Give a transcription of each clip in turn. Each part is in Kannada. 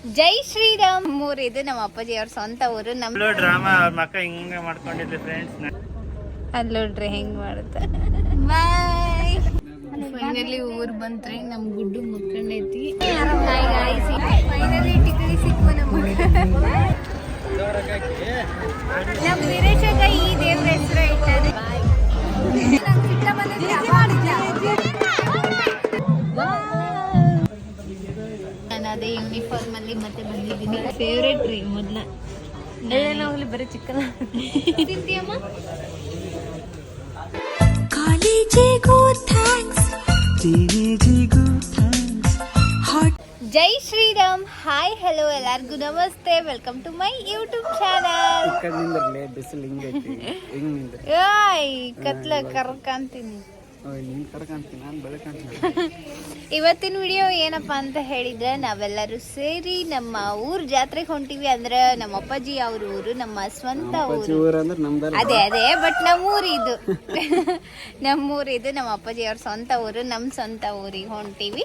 ಜೈ ಶ್ರೀರಾಮ್ ಊರು ಇದು ನಮ್ಮ ಅಪ್ಪಾಜಿ ಅವ್ರ ಸ್ವಂತ ಊರು. ನಮ್ಮ ಡ್ರಾಮಾ ಅವ್ರ ಮಕ್ಕ ಹಿಂಗ ಮಾಡ್ಕೊಂಡಿದ್ದೆ ಫ್ರೆಂಡ್ಸ್. ಅಲ್ಲಿ ನೋಡ್ರಿ ಹೆಂಗ್ ಮಾಡುತ್ತ. ಬಾಯ್. ಫೈನಲಿ ಊರ್ ಬಂತ್ರಿ. ನಮ್ ಗುಡ್ಡು ಮಕ್ಕಂಡೈತಿ. ಫೈನಲಿ ಟಿಕಡಿ ಸಿಕ್ಕು ನಮ್ಗೆ. ನಮ್ ವೀರೇಶಾಗ ಈ ದೇವ್ರ ಹೆಸರು ಇಟ್ಟಾರೆ. ನಾನು ಅದೇ ಯೂನಿಫಾರ್ಮ್ ಅಲ್ಲಿ ಮತ್ತೆ ಬಂದಿದ್ದೀನಿ. ಫೇವ್ರೇಟ್ ರೀ ಮೊದ್ಲ. ನಾವು ಬರೀ ಚಿಕ್ಕನ ತಿಂತೀಯಮ್ಮ. ಜೈ ಶ್ರೀರಾಮ್. ಹಾಯ್ ಹಲೋ ಎಲ್ಲರಿಗೂ ನಮಸ್ತೆ. Welcome to my YouTube channel. ಕತ್ಲ ಕರ್ಕಂತೀನಿ. ಇವತ್ತಿನ ವಿಡಿಯೋ ಏನಪ್ಪಾ ಅಂತ ಹೇಳಿದ್ರೆ, ನಾವೆಲ್ಲರೂ ಸೇರಿ ನಮ್ಮ ಊರ್ ಜಾತ್ರೆಗೆ ಹೊಂಟಿವಿ. ಅಂದ್ರೆ ನಮ್ಮ ಅಪ್ಪಾಜಿ ಅವ್ರ ಊರು, ನಮ್ಮ ಸ್ವಂತ ಊರು. ಅದೇ ಬಟ್ ನಮ್ಮೂರಿದು ನಮ್ಮೂರಿದು ನಮ್ಮ ಅಪ್ಪಾಜಿ ಅವ್ರ ಸ್ವಂತ ಊರು. ನಮ್ಮ ಸ್ವಂತ ಊರಿಗೆ ಹೊಂಟಿವಿ.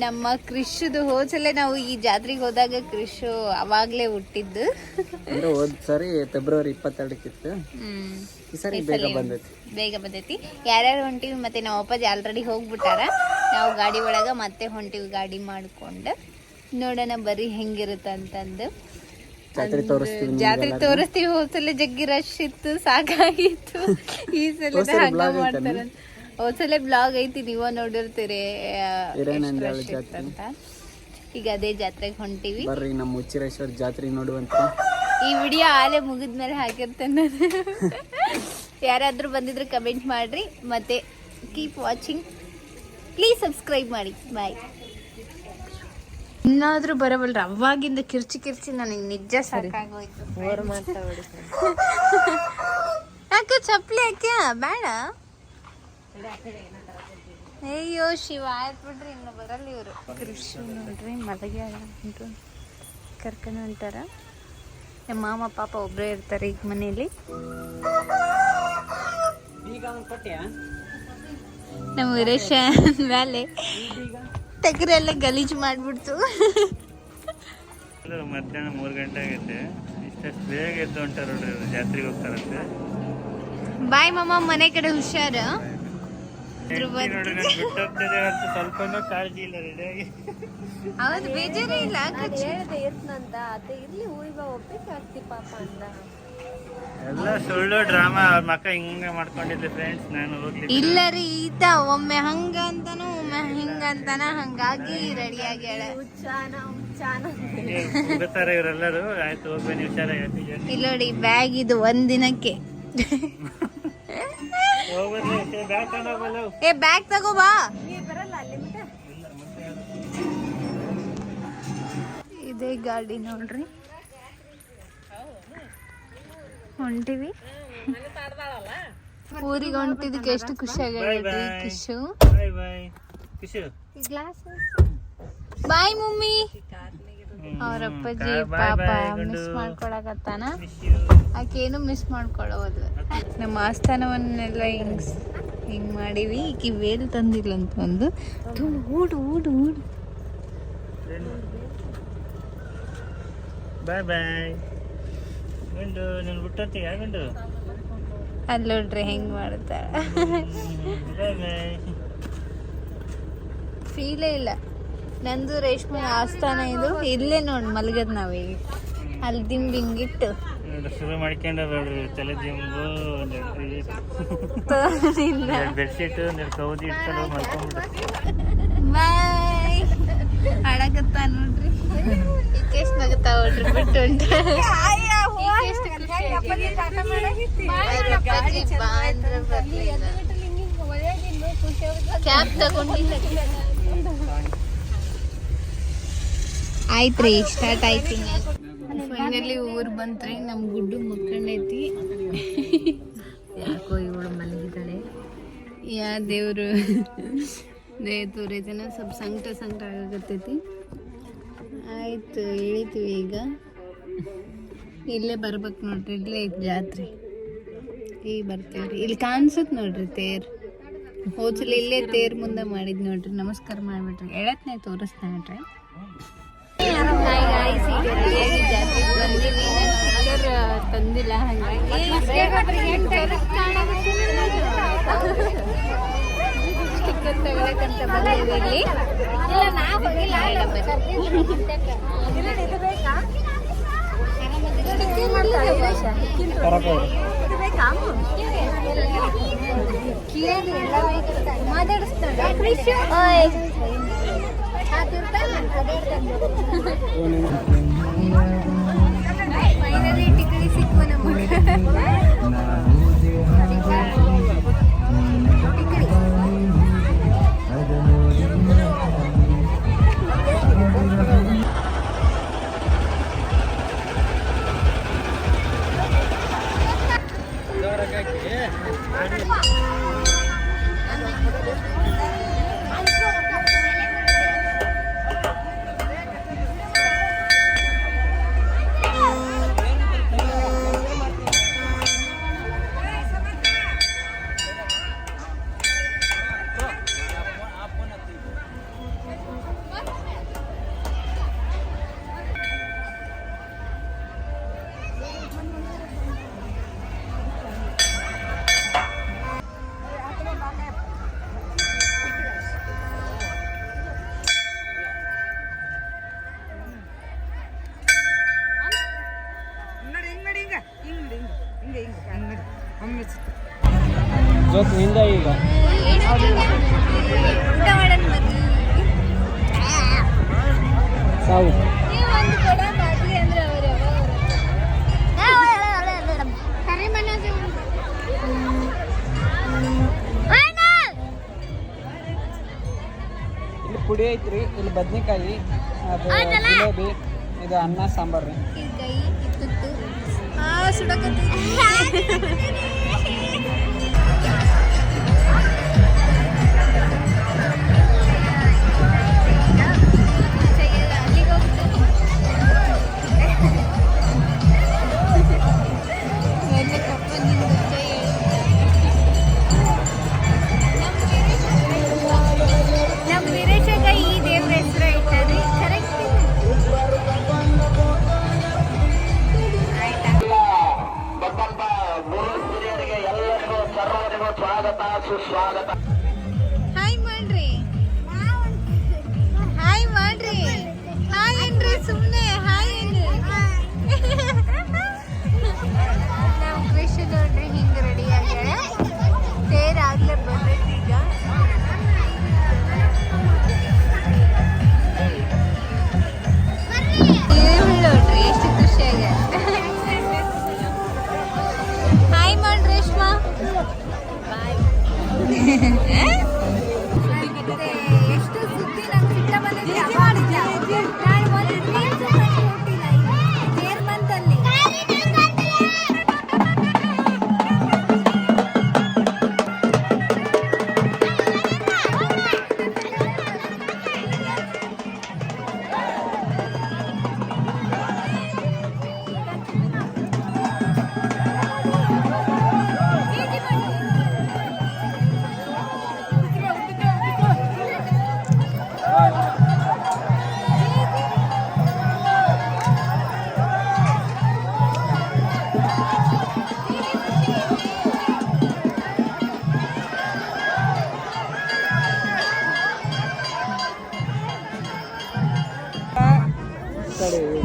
ನಮ್ಮ ಕ್ರಿಶುದು ಹೋದ್ಸಲ ನಾವು ಈ ಜಾತ್ರೆಗೆ ಹೋದಾಗ ಕ್ರಿಶು ಅವಾಗ್ಲೇ ಹುಟ್ಟಿದ್ದು. ಸರಿ ಫೆಬ್ರವರಿ 22 ಬೇಗ ಬಂದೈತಿ. ಯಾರ್ಯಾರು ಹೊಂಟಿವಿ ಮತ್ತೆ ನಮ್ಮ ಅಪ್ಪಾಜಿ ಆಲ್ರೆಡಿ ಹೋಗ್ಬಿಟ್ಟಾರ. ನಾವು ಗಾಡಿ ಒಳಗ ಮತ್ತೆ ಹೊಂಟಿವಿ ಗಾಡಿ ಮಾಡ್ಕೊಂಡು. ನೋಡೋಣ ಬರ್ರಿ ಹೆಂಗಿರುತ್ತ ಅಂತಂದು. ಜಾತ್ರೆ ತೋರಿಸ್ತೀವಿ. ಹೋದ್ಸಲ ಜಗ್ಗಿ ರಶ್ ಇತ್ತು, ಸಾಕಾಗಿತ್ತು. ಈ ಸಲ ಹಂಗ ಮಾಡ್ತಾರ. ಹೋದ್ಸಲ ಬ್ಲಾಗ್ ಐತಿ, ನೀವ ನೋಡಿರ್ತೀರಿ ಅಂತ. ಈಗ ಅದೇ ಜಾತ್ರೆಗೆ ಹೊಂಟಿವಿ. ಬರ್ರಿ ನಮ್ಮ ಹುಚ್ಚಿರೇಶ್ವರ ಜಾತ್ರೆ ನೋಡುವಂತ. ಈ ವಿಡಿಯೋ ಆಲೆ ಮುಗಿದ್ಮೇಲೆ ಹಾಕಿರ್ತೇನೆ. ಯಾರಾದ್ರೂ ಬಂದಿದ್ರೆ ಕಮೆಂಟ್ ಮಾಡ್ರಿ. ಮತ್ತೆ ಕೀಪ್ ವಾಚಿಂಗ್, ಪ್ಲೀಸ್ ಸಬ್ಸ್ಕ್ರೈಬ್ ಮಾಡಿ. ಬಾಯ್. ಇನ್ನಾದ್ರೂ ಬರಬಲ್ರ. ಅವಾಗಿಂದ ಕಿರ್ಚಿ ನನಗೆ ನಿಜ ಸಾಕಾಗೋಯ್ತು. ಯಾಕೆ ಚಪ್ಪಲಿ ಯಾಕೆ ಬೇಡ? ಅಯ್ಯೋ ಶಿವ, ಆಯ್ತು ಬಿಡ್ರಿ, ಇನ್ನು ಬರಲ್ಲ ಇವರು. ಕೃಷಿ ನೋಡ್ರಿ ಮಲಗ್ಯಾರ, ಕರ್ಕೊಂಡು ಹೊಂಟಾರ. ನಮ್ಮ ಮಾಮ ಪಾಪ ಒಬ್ಬರೇ ಇರ್ತಾರೆ ಈಗ ಮನೇಲಿ. ನಮ್ಮ ವೀರೇಶ ಮೇಲೆ ತೆಗ್ರೆಲ್ಲ ಗಲೀಜು ಮಾಡ್ಬಿಡ್ತು. ಮಧ್ಯಾಹ್ನ 3 ಗಂಟೆ ಆಗೈತೆ. ಇಷ್ಟು ಬೇಗ ಎದ್ದು ಹೊಂಟಾರ ನೋಡ್ರಿ, ಜಾತ್ರೆಗೆ ಹೋಗ್ತಾರಂತೆ. ಬಾಯ್ ಮಾಮ, ಮನೆ ಕಡೆ ಹುಷಾರ. ಸ್ವಲ್ಪನೂ ಕಾಳಜಿ ಇಲ್ಲ. ರೆಡಿಯಾಗಿ ಹೌದು, ಬೇಜಾರೇ ಇಲ್ಲ. ಎಲ್ಲ ಸುಳ್ಳು ಡ್ರಾಮಾ ಅವ್ರ ಮಕ್ಕ ಹಿಂಗ ಮಾಡ್ಕೊಂಡಿದ್ದೆ ಫ್ರೆಂಡ್ಸ್. ನಾನು ಹೋಗ್ಲಿ ಇಲ್ಲ ರೀ, ಈತ ಒಮ್ಮೆ ಹಂಗ ಅಂತಾನು ಒಮ್ಮೆ ಹಿಂಗ ಅಂತಾನ, ಹಂಗಾಗಿ ರೆಡಿಯಾಗಿ ಹೋಗ್ತಾರೆ ಇವರೆಲ್ಲರೂ. ಆಯ್ತು ಹೋಗ್ಬೇಡಿ, ಹುಷಾರ. ಇಲ್ಲ ನೋಡಿ, ಬ್ಯಾಗ್ ಇದು ಒಂದಿನಕ್ಕೆ. ಏ ಬ್ಯಾಗ್ ತಗೋ ಬಾ. ಇದೇ ಗಾಡಿ ನೋಡ್ರಿ, ಹೊಂಟಿವಿ. ಊರಿಗೆ ಹೊಂಟಿದಕ್ಕೆ ಎಷ್ಟು ಖುಷಿ ಆಗೈತಿ. ಕಿಶು ಬಾಯ್ ಮಮ್ಮಿ. ಅವ್ರ ಅಪ್ಪಾಜಿ ಪಾಪ ಮಿಸ್ ಮಾಡ್ಕೊಳಕತ್ತಾನ. ಆಕೇನು ಮಿಸ್ ಮಾಡ್ಕೊಳ್ಳೋದು. ನಮ್ಮ ಆಸ್ಥಾನವನ್ನೆಲ್ಲ ಹಿಂಗ್ ಮಾಡಿವಿ. ಈಕಿ ವೇಲ್ ತಂದಿಲ್ಲ ಅಂತ ಒಂದು. ಊಡು ಊಡು ಊಡು. ಬಾಯ್ ಬಾಯ್ ಗಂಡು. ನೀನು ಬಿಟ್ಟಂತೀಯ ಗಂಡು. ಅಲ್ಲಿ ನೋಡ್ರಿ ಹೆಂಗ್ ಮಾಡ್ತಾಳ. ಫೀಲೇ ಇಲ್ಲ. ನಂದು ರೇಷ್ಮೆ ಆಸ್ಥಾನ ಇದು. ಇಲ್ಲೇ ನೋಡಿ ಮಲಗದ್ ನಾವೀಗ. ಅಲ್ಲಿ ದಿಂಬ್ ಹಿಂಗಿಟ್ಟು ಶುರು ಮಾಡ್ಕೊಂಡ ತಲೆ ದಿಂಬು, ಬೆಡ್ಶೀಟ್, ಕೌದಿ ಇಟ್ಕೊಂಡು ಮಾಡ್ಕೊಂಡ್ಬಿಟ್ಟು. ಬಾಯ್. ಅಡಗತ್ತ ನೋಡ್ರಿ. ಈಕೆಷ್ಟು ನಗತಾವ ನೋಡ್ರಿ. ಬಿಟ್ಟು ಉಂಟು ಕ್ಯಾಬ್ ತಗೊಂಡಿಲ್ಲ. ಆಯ್ತ್ರಿ, ಸ್ಟಾರ್ಟ್ ಆಯ್ತು. ಫೈನಲಿ ಊರ್ ಬಂತ್ರಿ. ನಮ್ ಗುಡ್ಡು ಮಕ್ಕಂಡೈತಿ. ಯಾಕೋ ಇವಳು ಮಲಗಿದ್ದಾಳೆ. ಯಾ ದೇವ್ರು ತೋರೈತನ ಸ್ವಲ್ಪ ಸಂಕಟ ಆಗತ್ತೈತಿ. ಆಯ್ತು, ಇಳಿತೀವಿ ಈಗ. ಇಲ್ಲೇ ಬರ್ಬೇಕು ನೋಡ್ರಿ, ಇಲ್ಲೇ ಐತಿ ಜಾತ್ರೆ. ಈಗ ಬರ್ತೀವ್ರಿ. ಇಲ್ಲಿ ಕಾಣಿಸುತ್ತೆ ನೋಡ್ರಿ ತೇರ್. ಹೋದ್ಸಲ ಇಲ್ಲೇ ತೇರ್ ಮುಂದೆ ಮಾಡಿದ್ ನೋಡ್ರಿ. ನಮಸ್ಕಾರ ಮಾಡ್ಬಿಟ್ರಿ. ಎಳತ್ನೇ ತೋರಿಸ್ತಾ ನೋಡ್ರಿ. ಬಂದಿಲ್ಲ ಹಂಗಾಗಿ ಸ್ಟಿಕ್ಕರ್ ತಗೊಳಕಂತ ಬಂದಿದ್ದೀವಿ ಫೈನಲಿ ಟಿಕಡಿ ಸಿಕ್ಕು ನಮಗೆ ಜೋಕ್ ನಿಂದ ಈಗ ಊಟ ಮಾಡೋಣ ಮದ್ವೆ ಸಾವು ಒಂದು ಕೊಡ ಬಾಟ್ಲಿ ಅಂದ್ರೆ ಕರೆ ಮನೋಜ್ ಇಲ್ಲಿ ಪುಡಿ ಐತ್ರಿ ಇಲ್ಲಿ ಬದ್ನಿಕಾಯಿ ಅದು ಜಿಲೇಬಿ ಇದು ಅನ್ನ ಸಾಂಬಾರ್ ರೀ ಕೈ ಇತ್ತು ಸುಡಕತ್ತಿ ಹಾಯ್ ಮಾಡ್ರಿ ಹಾಯ್ ಮಾಡ್ರಿ ಹಾಯ್ ಏನ್ರಿ ಸುಮ್ಮನೆ ಹಾಯ್ ಏನ್ರಿ ನಮ್ಮ ಕೃಷಿ ನೋಡ್ರಿ ಹಿಂಗೆ ರೆಡಿ ಆಗ್ಯಾಳೆ ತೇರ್ ಆಗ್ಲೇ ಬರ್ತೈತಿ ಈಗ ನೋಡ್ರಿ ಎಷ್ಟು ಖುಷಿ ಆಗ್ಯಾಳ ಹಾಯ್ ಮಾಡ್ರಿ ರೇಷ್ಮಾ ಎಷ್ಟು ಸುದ್ದಿ ನಂಗೆ ಸಿಟ್ಟ ಬಂದಿದೆ ನಾನು ಒಂದು ರೀಲ್ಸ್ ಕೊಟ್ಟಿಲ್ಲ ತೇರ್ ಬಂತಲ್ಲಿ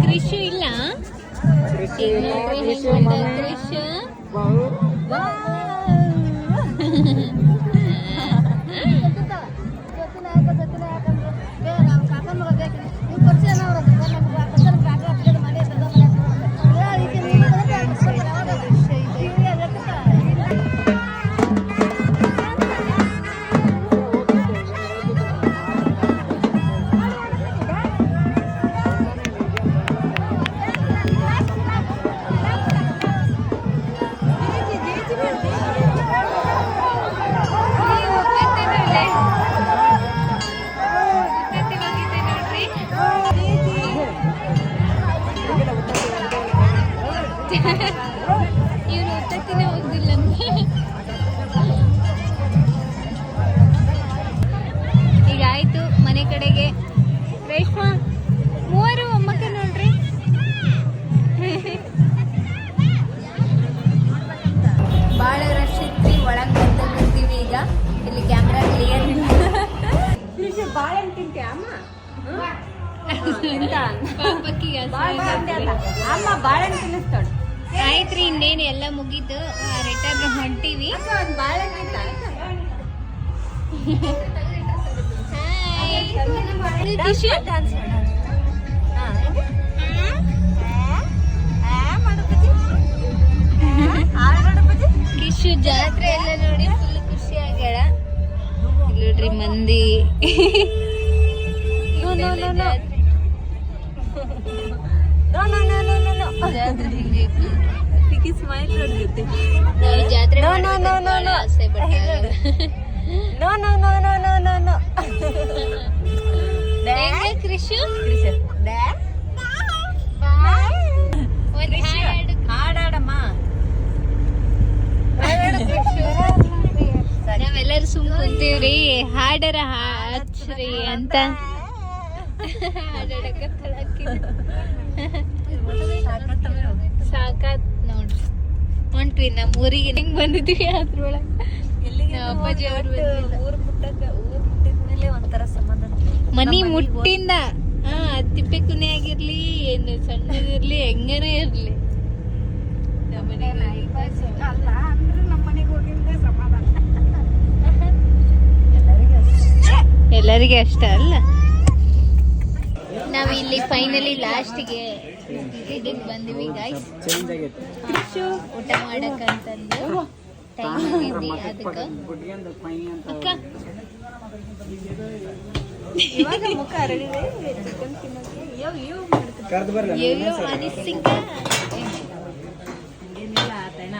ಕೃಷಿ ಇಲ್ಲ ಕೃಷಿ ಇವ್ರು ಉತ್ತತ್ತಿನೇ ಹೋಗ್ದಿಲ್ಲ ಈಗ ಆಯ್ತು ಮನೆ ಕಡೆಗೆ ರೇಷ್ಮಾ ಮೂವರು ಒಮ್ಮಕ್ಕ ನೋಡ್ರಿ ಪಾಪಕ್ಕಿಗೆ ಅಮ್ಮ ಬಾಳೆಹಣ್ಣು ತಿನ್ನಿಸ್ತಾಳೆ. ಆಯ್ತ್ರಿ, ಇನ್ನೇನು ಎಲ್ಲ ಮುಗೀತು, ರಿಟರ್ನ್ ಹೊಂಟಿವಿ. ಕಿಶು ಜಾತ್ರೆ ಎಲ್ಲ ನೋಡಿ ಫುಲ್ ಖುಷಿ ಆಗ್ಯಾಳ. ನೋಡ್ರಿ ಮಂದಿ ಜಾತ್ರೆ ಆಸೆ ಕೃಷಿ ಹಾಡಾಡಮ್ಮ. ನಾವೆಲ್ಲರೂ ಸುಮ್ ಕುಂತೀವ್ರಿ, ಹಾಡರ ಹಚ್ಚ್ರಿ ಅಂತ ಸಾಕಾತ್ ನೋಡ್ರಿ. ಹೊಂಟ್ವಿ ನಮ್ಮ ಊರಿಗೆ, ಹೆಂಗ್ ಬಂದಿದ್ವಿ ಅದ್ರೊಳಗ. ಅಪ್ಪಾಜಿ ಅವ್ರು ಒಂಥರ ಸಮಾಧಾನ. ಮನಿ ಮುಟ್ಟಿಂದ ತಿಪ್ಪೆ ಕುನೆ ಆಗಿರ್ಲಿ, ಏನು ಸಣ್ಣದಿರ್ಲಿ, ಹೆಂಗನೇ ಇರ್ಲಿ, ಎಲ್ಲರಿಗೆ ಅಷ್ಟ ಅಲ್ಲ. ನಾವ್ ಇಲ್ಲಿ ಫೈನಲಿ ಲಾಸ್ಟ್ಗೆ ಇದಕ್ಕೆ ಬಂದಿವಿ ಗಾಯ್ಸ್, ಊಟ ಮಾಡಕ್ಕಂತಂದು. ಟೈಮ್ ಆಗಿದ್ರಿ ಅದಕ್ಕ ಅಕ್ಕ ಮುಖ ಅರಳಿದೆ. ಚಿಕನ್ ತಿನ್ನೋಕೆ ಅಯ್ಯೋ ಅನಿಸಿಂಗ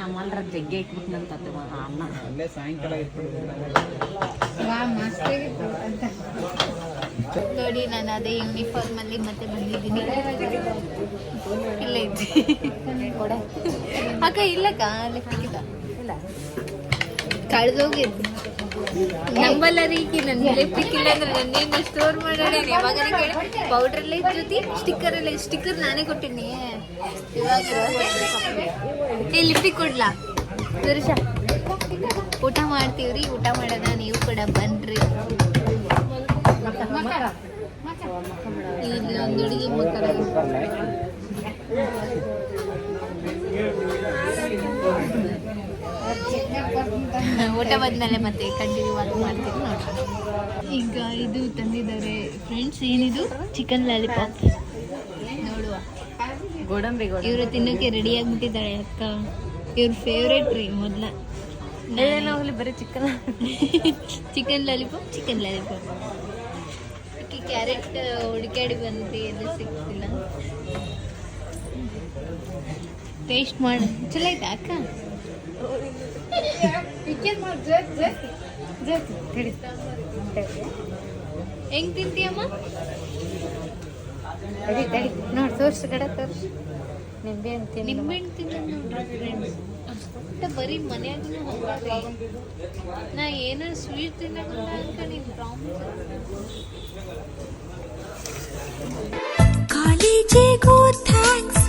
ಅಮ್ಮಲ್ರ ಜಗ್ಗೆ ಇಟ್ಬಿಟ್ನಂತ ಅನ್ನ. ಅಲ್ಲೇ ಸಾಯಂಕಾಲ ನೋಡಿ, ನಾನು ಅದೇ ಯೂನಿಫಾರ್ಮ್ ಅಲ್ಲಿ ಮತ್ತೆ ಬಂದಿದ್ದೀನಿ. ಇಲ್ಲ ಇದ್ದೆ ಅಕ್ಕ, ಇಲ್ಲಕ್ಕ ಲೆಕ್ಕಿಲ್ಲ, ಕಳ್ದೋಗಿದ್ದು ನಂಬಲ್ಲರೀಕಿ. ನನ್ನ ಲೆಪ್ಪಿಕ್ ಇಲ್ಲ ಅಂದ್ರೆ ನನ್ನೇನು ಸ್ಟೋರ್ ಮಾಡೋಣ. ಯಾವಾಗ ಕೇಳಿ ಪೌಡ್ರಲ್ಲೇ ಜೊತೆ ಸ್ಟಿಕ್ಕರ್ ಎಲ್ಲ, ಸ್ಟಿಕ್ಕರ್ ನಾನೇ ಕೊಟ್ಟಿನಿ. ಇವಾಗ ಲಿಪ್ಪಿಕ್ ಕೊಡ್ಲಾ ಸುರೇಶ? ಊಟ ಮಾಡ್ತೀವ್ರಿ, ಊಟ ಮಾಡೋಣ, ನೀವು ಕೂಡ ಬನ್ರಿ. ಇಲ್ಲಿ ಒಂದು ಹುಡುಗಿ ಮಕ್ಕಳ ಊಟ ಬಂದ್ಮೇಲೆ ಮತ್ತೆ ಕಂಟಿನ್ಯೂ ಆಗಿ ಮಾಡ್ತೀವಿ ನೋಡ್ರಿ. ಈಗ ಇದು ತಂದಿದ್ದಾರೆ ಫ್ರೆಂಡ್ಸ್, ಏನಿದು ಚಿಕನ್ ಲಾಲಿಪಾಪ್ ನೋಡುವ. ಗೋಡಂಬಿ ಇವರು ತಿನ್ನೋಕೆ ರೆಡಿ ಆಗಿಬಿಟ್ಟಿದ್ದಾಳೆ ಅಕ್ಕ. ಇವ್ರ ಫೇವ್ರೇಟ್ ರೀ ಮೊದ್ಲ. ಹೋಗ್ಲಿ ಬರೀ chicken chicken lollipop, chicken lollipop. Carrot ಹುಡುಕಾಡಿ ಬಂದ್ರಿ, ಎಲ್ಲ ಸಿಗ್ತಿಲ್ಲ. ಟೇಸ್ಟ್ ಮಾಡಿ ಚಲೋ ಐತಾ ಅಕ್ಕ? ಹೆಂಗ್ ತಿಂತೀಯಮ್ಮ? ನೋಡಿ ತೋರ್ಸು ಕಡೆ ತೋರ್ಸು. ನಿಂಬೆ ಅಂತ ನಿಂಬೆ ಹಣ್ಣು ತಿನ್ನೋದು ನೋಡ್ರಿ ಫ್ರೆಂಡ್ಸ್. ಅಷ್ಟ ಬರೀ ಮನ್ಯಾಗೂ ಹೋಗ್ರಿ. ನಾ ಏನೋ ಸ್ವೀಟ್ ತಿನ್ನೋದಿಲ್ಲ ಅನ್ಕೊಂಡಿ. ಕಾಲೇಜಿಗೂ ಥ್ಯಾಂಕ್ಸ್.